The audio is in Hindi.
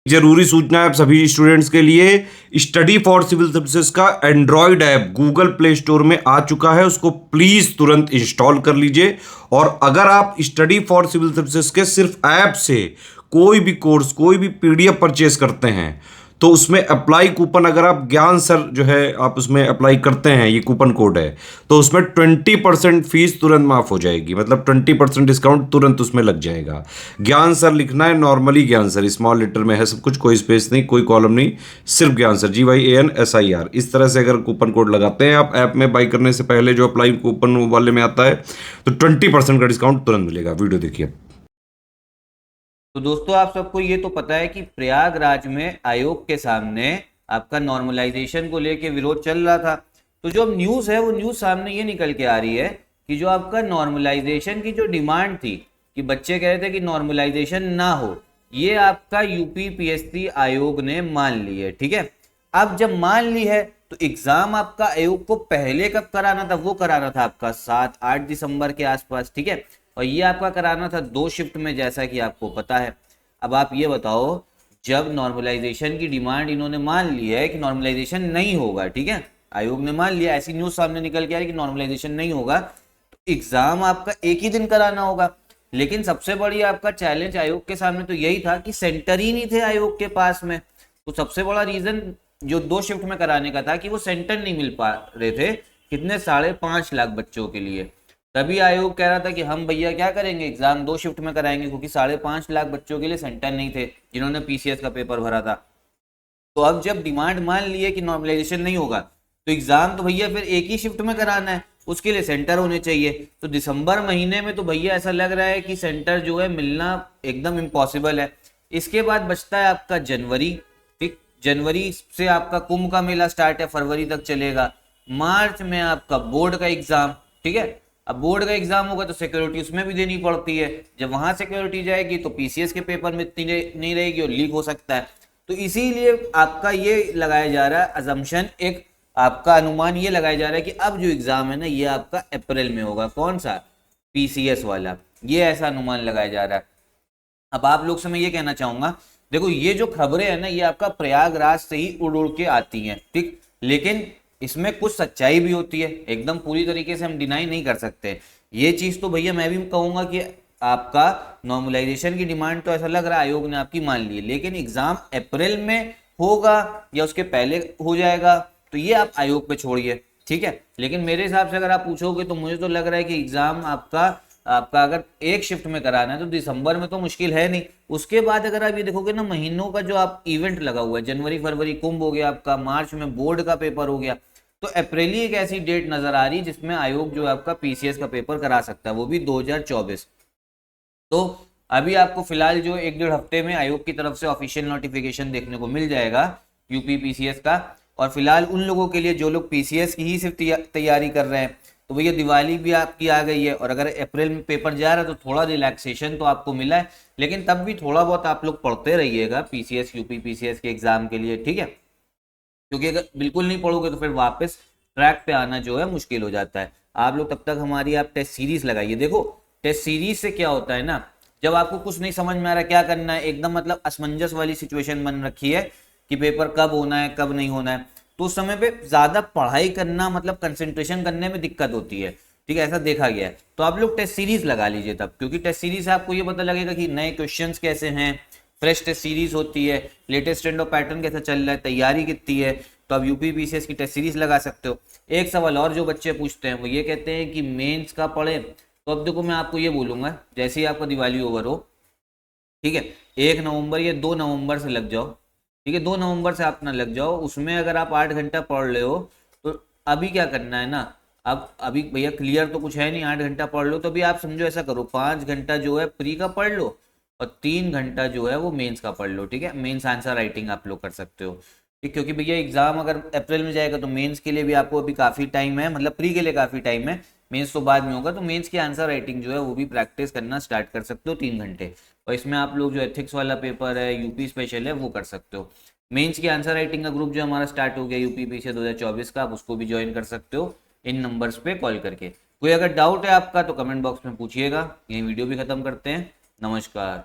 जरूरी सूचना है आप सभी स्टूडेंट्स के लिए, स्टडी फॉर सिविल सर्विसेज का Android app Google play store में आ चुका है, उसको प्लीज तुरंत इंस्टॉल कर लीजिए। और अगर आप स्टडी फॉर सिविल सर्विसेज के सिर्फ ऐप से कोई भी कोर्स, कोई भी पीडीएफ परचेस करते हैं तो उसमें अप्लाई कूपन, अगर आप ज्ञान सर जो है आप उसमें अप्लाई करते हैं, ये कूपन कोड है, तो उसमें 20% फीस तुरंत माफ हो जाएगी, मतलब 20% डिस्काउंट तुरंत उसमें लग जाएगा। ज्ञान सर लिखना है, नॉर्मली ज्ञान सर स्मॉल लेटर में है सब कुछ, कोई स्पेस नहीं, कोई कॉलम नहीं, सिर्फ ज्ञान सर, GYANSIR। इस तरह से अगर कूपन कोड लगाते हैं आप ऐप में बाई करने से पहले, जो अप्लाई कूपन वाले में आता है, तो 20% का डिस्काउंट तुरंत मिलेगा। वीडियो देखिए। तो दोस्तों आप सबको ये तो पता है कि प्रयागराज में आयोग के सामने आपका नॉर्मलाइजेशन को लेके विरोध चल रहा था। तो जो न्यूज़ है वो न्यूज़ सामने ये निकल के आ रही है कि जो आपका नॉर्मलाइजेशन की जो डिमांड थी कि बच्चे कह रहे थे कि नॉर्मलाइजेशन ना हो, ये आपका यूपी PSC आयोग ने मान ली है। ठीक है, अब जब मान ली है तो एग्जाम आपका आयोग को पहले कब कराना था? वो कराना था आपका 7-8 दिसंबर के आसपास। ठीक है, और ये आपका कराना था 2 शिफ्ट में, जैसा कि आपको पता है। अब आप ये बताओ, जब नॉर्मलाइजेशन की डिमांड इन्होंने मान ली है कि नॉर्मलाइजेशन नहीं होगा, ठीक है, आयोग ने मान लिया, ऐसी न्यूज़ सामने निकल के आ रही कि नॉर्मलाइजेशन नहीं होगा, तो एग्जाम आपका एक ही दिन कराना होगा। लेकिन सबसे बड़ी आपका चैलेंज आयोग के सामने तो यही था कि सेंटर ही नहीं थे आयोग के पास में। तो सबसे बड़ा रीजन जो 2 शिफ्ट में कराने का था कि वो सेंटर नहीं मिल पा रहे थे, कितने 5.5 लाख बच्चों के लिए। तभी आयोग कह रहा था कि हम भैया क्या करेंगे, एग्जाम 2 शिफ्ट में कराएंगे, क्योंकि 5.5 लाख बच्चों के लिए सेंटर नहीं थे जिन्होंने PCS का पेपर भरा था। तो अब जब डिमांड मान ली है कि नॉर्मलाइजेशन नहीं होगा, तो एग्जाम तो भैया फिर एक ही शिफ्ट में कराना है, उसके लिए सेंटर होने चाहिए। तो दिसंबर महीने में तो भैया ऐसा लग रहा है कि सेंटर जो है मिलना एकदम इम्पॉसिबल है। इसके बाद बचता है आपका जनवरी। ठीक, जनवरी से आपका कुंभ का मेला स्टार्ट है, फरवरी तक चलेगा। मार्च में आपका बोर्ड का एग्जाम। ठीक है, अब बोर्ड का एग्जाम होगा तो सिक्योरिटी उसमें भी देनी पड़ती है, जब वहां सिक्योरिटी जाएगी तो PCS के पेपर में इतनी नहीं रहेगी और लीक हो सकता है। तो इसीलिए आपका ये लगाया जा रहा है अजम्पशन, एक आपका अनुमान ये लगाया जा रहा है कि अब जो एग्जाम है ना ये आपका अप्रैल में होगा। कौन सा? PCS वाला, ये ऐसा अनुमान लगाया जा रहा है। अब आप लोग से मैं ये कहना चाहूंगा, देखो ये जो खबरें है ना ये आपका प्रयागराज से ही उड़ उड़ के आती हैं, ठीक, लेकिन इसमें कुछ सच्चाई भी होती है, एकदम पूरी तरीके से हम डिनाई नहीं कर सकते ये चीज। तो भैया मैं भी कहूंगा कि आपका नॉर्मलाइजेशन की डिमांड तो ऐसा लग रहा है आयोग ने आपकी मान ली है, लेकिन एग्जाम अप्रैल में होगा या उसके पहले हो जाएगा तो ये आप आयोग पे छोड़िए। ठीक है, लेकिन मेरे हिसाब से अगर आप पूछोगे तो मुझे तो लग रहा है कि एग्जाम आपका आपका अगर एक शिफ्ट में कराना है तो दिसंबर में तो मुश्किल है नहीं। उसके बाद अगर आप ये देखोगे ना, महीनों का जो आप इवेंट लगा हुआ है, जनवरी फरवरी कुंभ हो गया आपका, मार्च में बोर्ड का पेपर हो गया, तो अप्रैल ही एक ऐसी डेट नजर आ रही है जिसमें आयोग जो है आपका PCS का पेपर करा सकता है, वो भी 2024। तो अभी आपको फिलहाल जो 1-1.5 हफ्ते में आयोग की तरफ से ऑफिशियल नोटिफिकेशन देखने को मिल जाएगा यूपी PCS का। और फिलहाल उन लोगों के लिए जो लोग PCS की ही सिर्फ तैयारी कर रहे हैं, तो भैया दिवाली भी आपकी आ गई है, और अगर अप्रैल में पेपर जा रहा है तो थोड़ा रिलैक्सेशन तो आपको मिला है, लेकिन तब भी थोड़ा बहुत आप लोग पढ़ते रहिएगा PCS यूपी PCS के एग्जाम के लिए। ठीक है, क्योंकि अगर बिल्कुल नहीं पढ़ोगे तो फिर वापस ट्रैक पे आना जो है मुश्किल हो जाता है। आप लोग तब तक हमारी आप टेस्ट सीरीज लगाइए। देखो टेस्ट सीरीज से क्या होता है ना, जब आपको कुछ नहीं समझ में आ रहा क्या करना है, एकदम मतलब असमंजस वाली सिचुएशन बन रखी है कि पेपर कब होना है कब नहीं होना है, तो उस समय पे ज्यादा पढ़ाई करना मतलब कंसेंट्रेशन करने में दिक्कत होती है। ठीक है, ऐसा देखा गया है। तो आप लोग टेस्ट सीरीज लगा लीजिए तब, क्योंकि टेस्ट सीरीज से आपको ये पता लगेगा कि नए क्वेश्चंस कैसे हैं, फ्रेश टेस्ट सीरीज होती है, लेटेस्ट ट्रेंड और पैटर्न कैसा चल रहा है, तैयारी कितनी है, तो आप यूपी PCS की टेस्ट सीरीज लगा सकते हो। एक सवाल और जो बच्चे पूछते हैं वो ये कहते हैं कि मेंस का पढ़े, तो अब देखो मैं आपको ये बोलूंगा, जैसे ही आपका दिवाली ओवर हो, ठीक है, 1 नवंबर या 2 नवंबर से लग जाओ। ठीक है, 2 नवंबर से अपना लग जाओ, उसमें अगर आप 8 घंटा पढ़ रहे हो तो अभी क्या करना है ना, अब अभी भैया क्लियर तो कुछ है नहीं, 8 घंटा पढ़ लो, तो अभी आप समझो ऐसा करो, 5 घंटा जो है प्री का पढ़ लो और 3 घंटा जो है वो मेंस का पढ़ लो। ठीक है, मेंस आंसर राइटिंग आप लोग कर सकते हो। ठीक, क्योंकि भैया एग्जाम अगर अप्रैल में जाएगा तो मेंस के लिए भी आपको अभी काफ़ी टाइम है, मतलब प्री के लिए काफ़ी टाइम है, मेंस तो बाद में होगा, तो मेंस की आंसर राइटिंग जो है वो भी प्रैक्टिस करना स्टार्ट कर सकते हो 3 घंटे। और इसमें आप लोग जो एथिक्स वाला पेपर है, यूपी स्पेशल है, वो कर सकते हो। मेंस की आंसर राइटिंग का ग्रुप जो हमारा स्टार्ट हो गया यूपी PCS 2024 का, आप उसको भी ज्वाइन कर सकते हो इन नंबर्स पे कॉल करके। कोई अगर डाउट है आपका तो कमेंट बॉक्स में पूछिएगा। यही वीडियो भी खत्म करते हैं। नमस्कार।